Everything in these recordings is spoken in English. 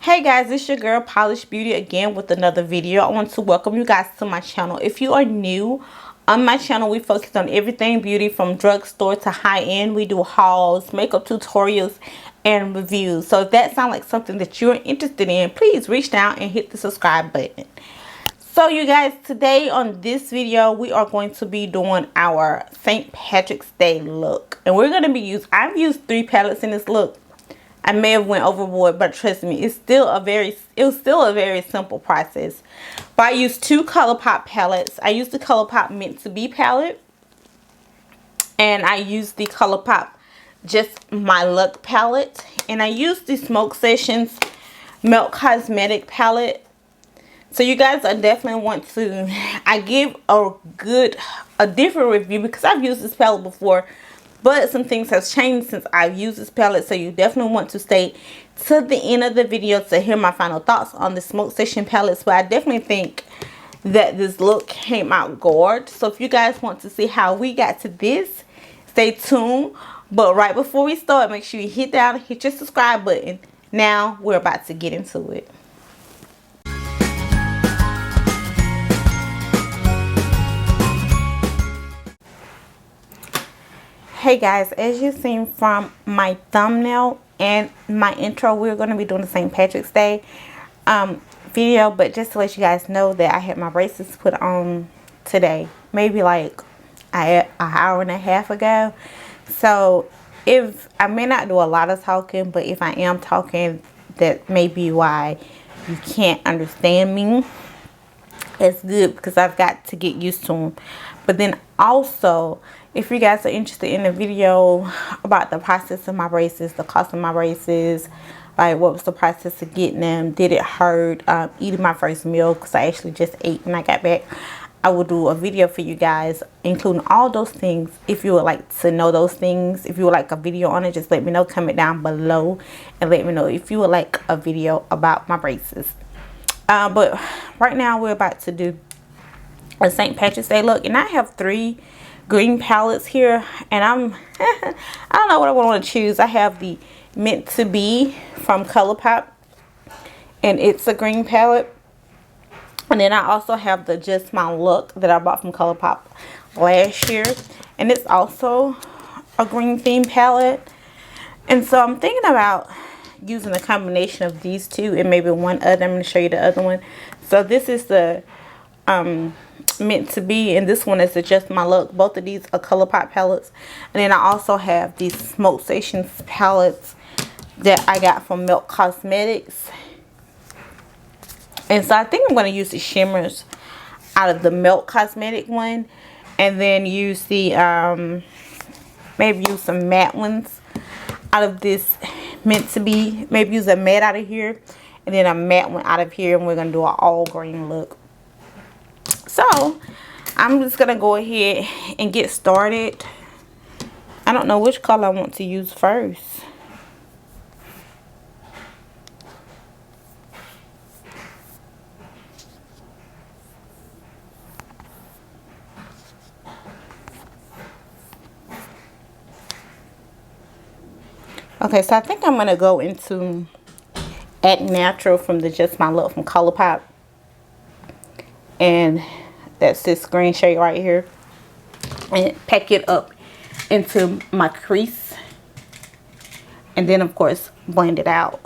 Hey guys, it's your girl Polish Beauty again with another video. I want to welcome you guys to my channel. If you are new on my channel, we focus on everything beauty from drugstore to high-end. We do hauls, makeup tutorials, and reviews. So if that sounds like something that you're interested in, please reach down and hit the subscribe button. So you guys, today on this video, we are going to be doing our St. Patrick's Day look. And we're going to be I've used 3 palettes in this look. I may have went overboard, but trust me, it was still a very simple process. But I used 2 colourpop palettes. I used the colourpop Meant to Be palette, and I used the colourpop Just My Luck palette, and I used the Smoke Sessions Milk Cosmetic palette. So you guys, I definitely want to, I give a different review because I've used this palette before. But some things have changed since I've used this palette. So you definitely want to stay to the end of the video to hear my final thoughts on the Smoke Session palettes. But I definitely think that this look came out gorgeous. So if you guys want to see how we got to this, stay tuned. But right before we start, make sure you hit your subscribe button. Now we're about to get into it. Hey guys, as you've seen from my thumbnail and my intro, we're going to be doing the St. Patrick's Day video. But just to let you guys know that I had my braces put on today, maybe like an hour and a half ago. So if I may not do a lot of talking, but if I am talking, that may be why you can't understand me. It's good because I've got to get used to them. But then also, if you guys are interested in a video about the process of my braces, the cost of my braces, like what was the process of getting them, did it hurt, eating my first meal, because I actually just ate when I got back, I will do a video for you guys including all those things. If you would like to know those things, if you would like a video on it, just let me know, comment down below and let me know if you would like a video about my braces. But right now we're about to do a St. Patrick's Day look, and I have 3 green palettes here, and I don't know what I want to choose. I have the Meant to Be from Colourpop, and it's a green palette. And then I also have the Just My Look that I bought from Colourpop last year, and it's also a green theme palette. And so I'm thinking about using a combination of these 2 and maybe one other. I'm going to show you the other one. So this is the Meant to Be, and this one is the Just My Look. Both of these are Colourpop palettes. And then I also have these Smoke Sessions palettes that I got from Milk Cosmetics. And so I think I'm going to use the shimmers out of the Milk Cosmetic one, and then use the maybe use some matte ones out of this Meant to Be. Maybe use a matte out of here and then a matte one out of here, and we're going to do an all green look. So I'm just going to go ahead and get started. I don't know which color I want to use first. Okay, so I think I'm going to go into Act Natural from the Just My Look from Colourpop. And that's this green shade right here. And pack it up into my crease. And then, of course, blend it out.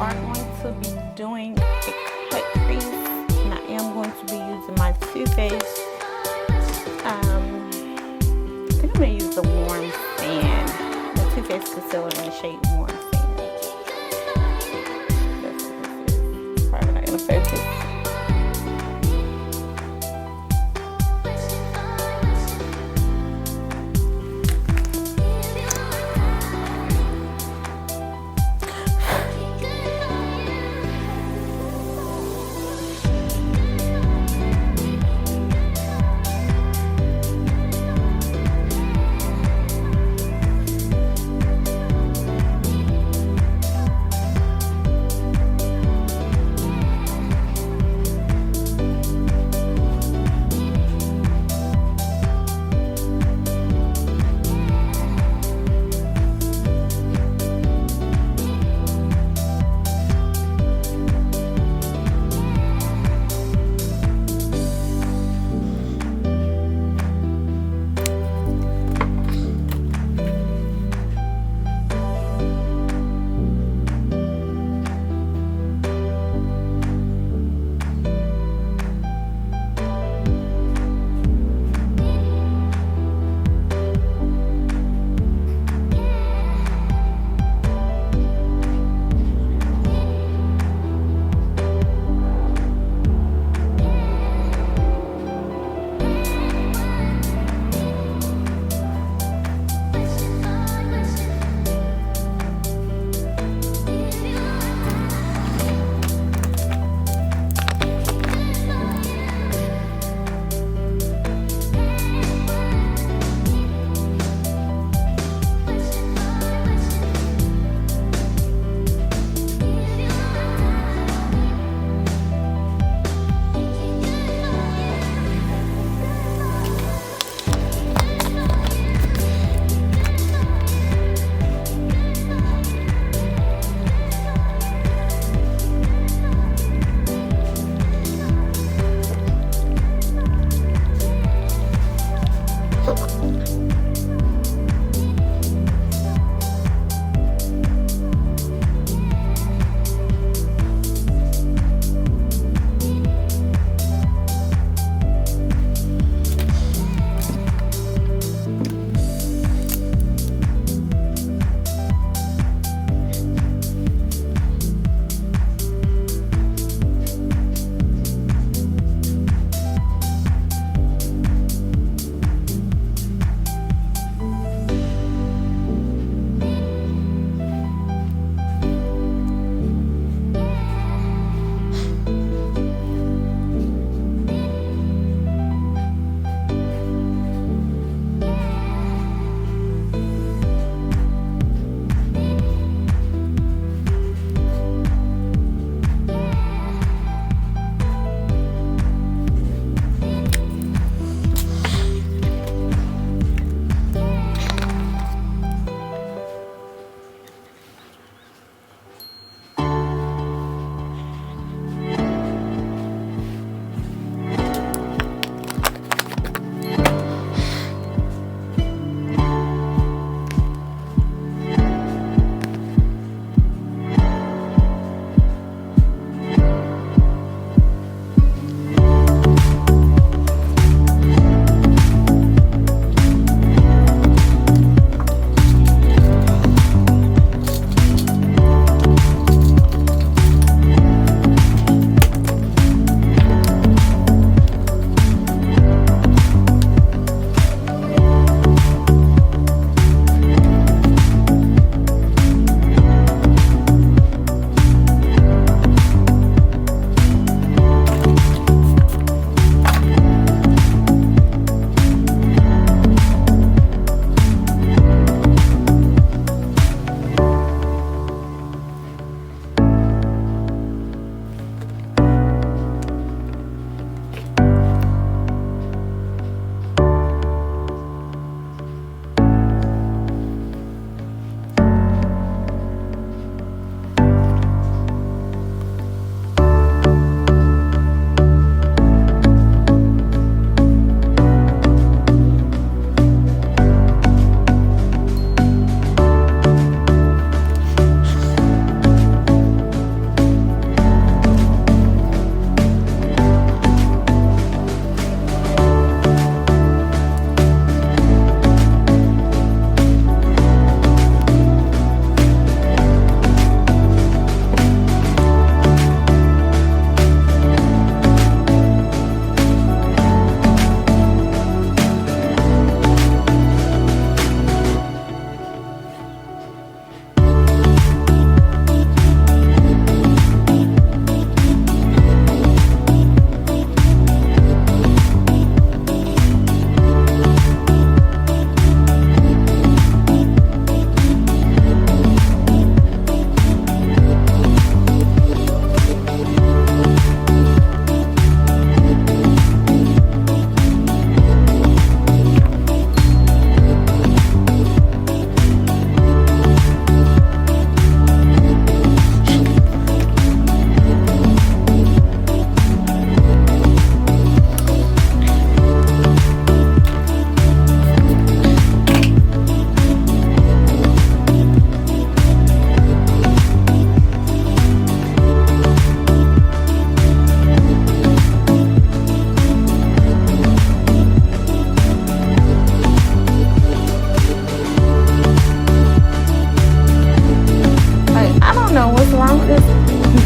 are going to be doing a cut crease, and I am going to be using my Too Faced. I think I'm going to use the Warm Sand, the Too Faced Concealer in the shade Warm Sand. That's what this is. Probably not going to focus.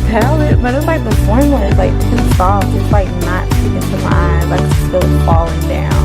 palette, but it's like the formula is like too soft. It's like not sticking to my eyes. Like it's still falling down.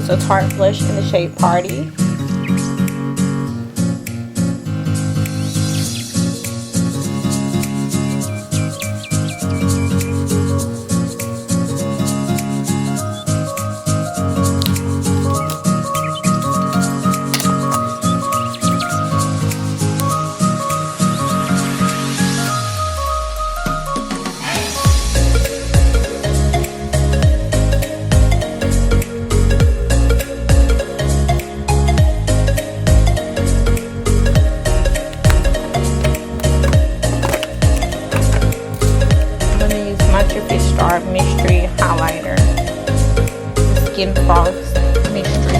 use a Tarte blush in the shade Party. Mystery highlighter, Skin Frost Mystery.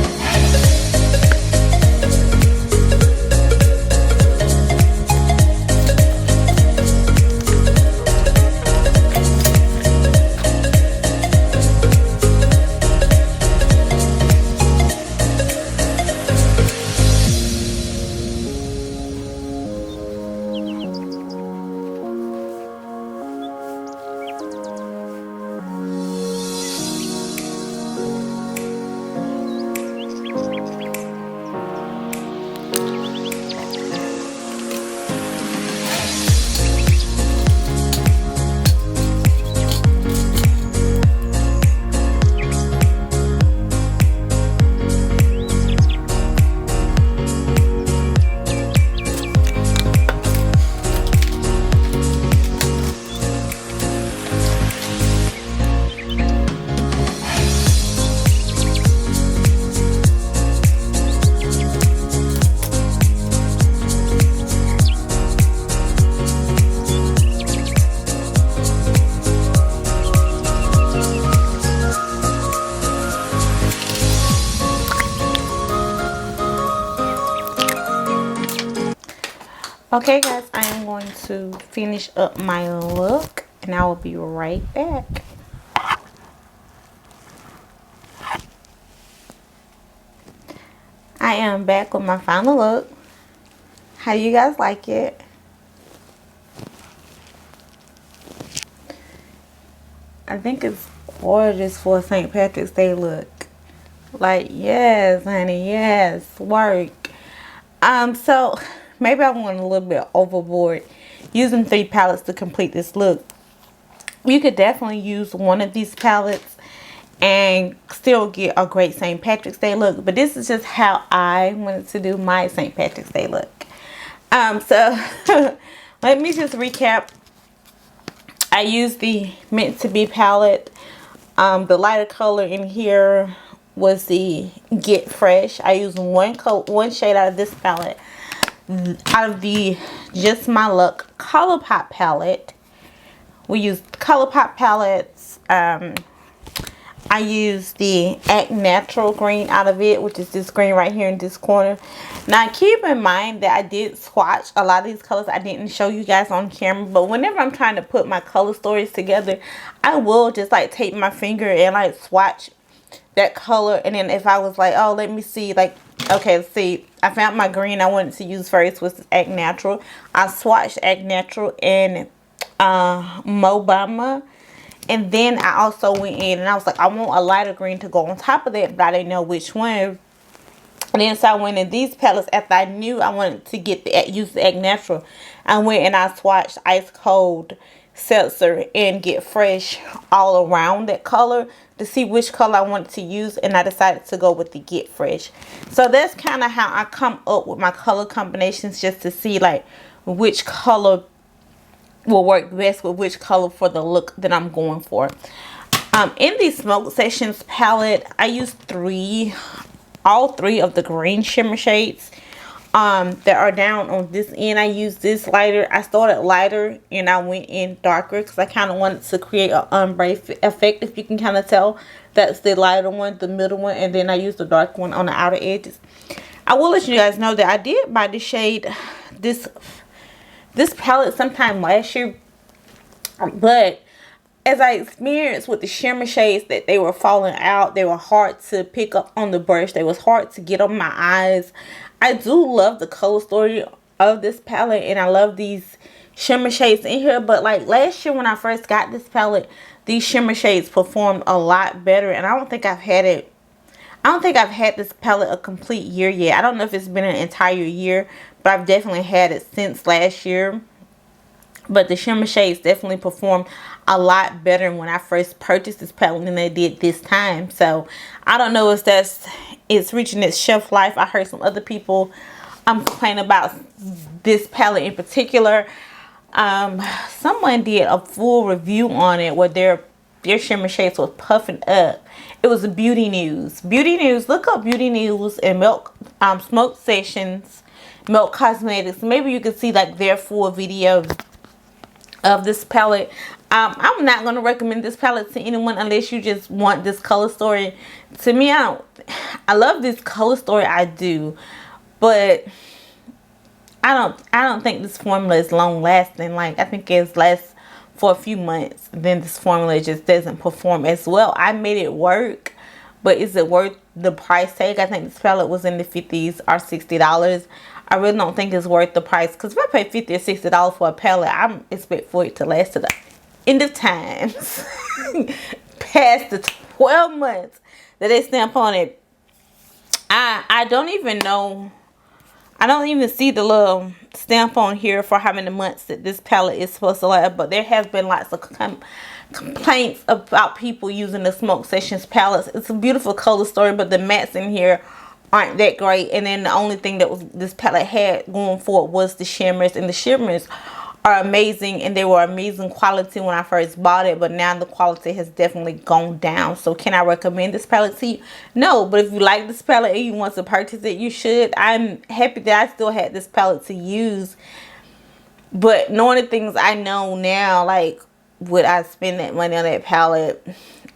Okay guys, I am going to finish up my look and I will be right back. I am back with my final look. How do you guys like it? I think it's gorgeous for a St. Patrick's Day look. Like, yes, honey, yes, work. So maybe I went a little bit overboard using 3 palettes to complete this look. You could definitely use one of these palettes and still get a great St. Patrick's Day look. But this is just how I wanted to do my St. Patrick's Day look. So let me just recap. I used the Meant to Be palette. The lighter color in here was the Get Fresh. I used one shade out of this palette. Out of the Just My Luck Colourpop palette. We used Colourpop palettes. I used the Act Natural green out of it, which is this green right here in this corner. Now keep in mind that I did swatch a lot of these colors. I didn't show you guys on camera, but whenever I'm trying to put my color stories together, I will just like take my finger and like swatch that color. And then if I was like, oh, let me see, like, okay, let's see, I found my green I wanted to use first was Act Natural. I swatched Act Natural and Mobama. And then I also went in and I was like, I want a lighter green to go on top of that, but I didn't know which one. And then so I went in these palettes after I knew I wanted to use the Act Natural. I went and I swatched Ice Cold, Seltzer, and Get Fresh all around that color to see which color I wanted to use, and I decided to go with the Get Fresh. So that's kind of how I come up with my color combinations, just to see like which color will work best with which color for the look that I'm going for. In the Smoke Sessions palette, I used all three of the green shimmer shades that are down on this end. I used this lighter. I started lighter and I went in darker because I kind of wanted to create an ombre effect. If you can kind of tell, that's the lighter one, the middle one, and then I used the dark one on the outer edges. I will let you guys know that I did buy this shade, this palette sometime last year, but as I experienced with the shimmer shades that they were falling out, they were hard to pick up on the brush, they was hard to get on my eyes. I do love the color story of this palette and I love these shimmer shades in here, but like last year when I first got this palette, these shimmer shades performed a lot better, and I don't think I've had it, I don't think I've had this palette a complete year yet. I don't know if it's been an entire year, but I've definitely had it since last year. But the shimmer shades definitely perform a lot better when I first purchased this palette than they did this time. So I don't know if it's reaching its shelf life. I heard some other people complain about this palette in particular. Someone did a full review on it where their shimmer shades was puffing up. It was a Beauty News. Beauty News. Look up Beauty News and Milk Smoke Sessions, Milk Cosmetics. Maybe you can see like their full video of this palette. I'm not going to recommend this palette to anyone unless you just want this color story. To me, I love this color story, I do, but I don't think this formula is long lasting. Like, I think it lasts for a few months, then this formula just doesn't perform as well. I made it work, but is it worth the price tag? I think this palette was in the 50s or $60. I really don't think it's worth the price, because if I pay $50 or $60 for a palette, I expect for it to last to the end of times. Past the 12 months that they stamp on it. I don't even know. I don't even see the little stamp on here for how many months that this palette is supposed to last. But there has been lots of complaints about people using the Smoke Sessions palettes. It's a beautiful color story, but the mattes in here aren't that great. And then the only thing that this palette had going for it was the shimmers. And the shimmers are amazing, and they were amazing quality when I first bought it, but now the quality has definitely gone down. So can I recommend this palette to you? No, but if you like this palette and you want to purchase it, you should. I'm happy that I still had this palette to use, but knowing the things I know now, like, would I spend that money on that palette?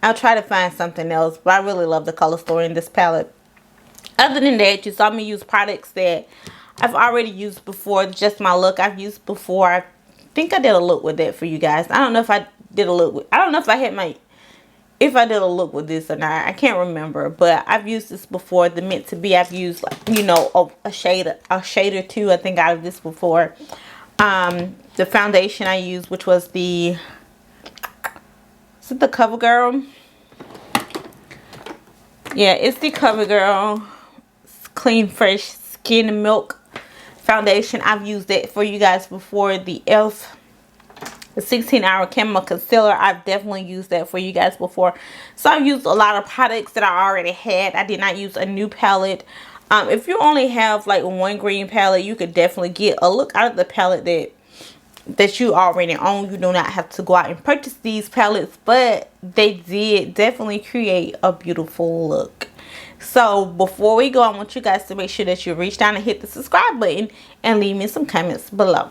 I'll try to find something else, but I really love the color story in this palette. Other than that, you saw me use products that I've already used before. Just My Look I've used before. I think I did a look with that for you guys. I don't know if I did a look with, I don't know if I did a look with this or not. I can't remember, but I've used this before. The Meant to Be, I've used, like, you know, a shade or two, I think, out of this before. The foundation I used, which was is it the CoverGirl? Yeah, it's the CoverGirl Clean Fresh Skin Milk foundation. I've used that for you guys before. The 16-hour Camo Concealer, I've definitely used that for you guys before. So I've used a lot of products that I already had. I did not use a new palette. If you only have like one green palette, you could definitely get a look out of the palette that you already own. You do not have to go out and purchase these palettes, but they did definitely create a beautiful look. So before we go, I want you guys to make sure that you reach down and hit the subscribe button and leave me some comments below.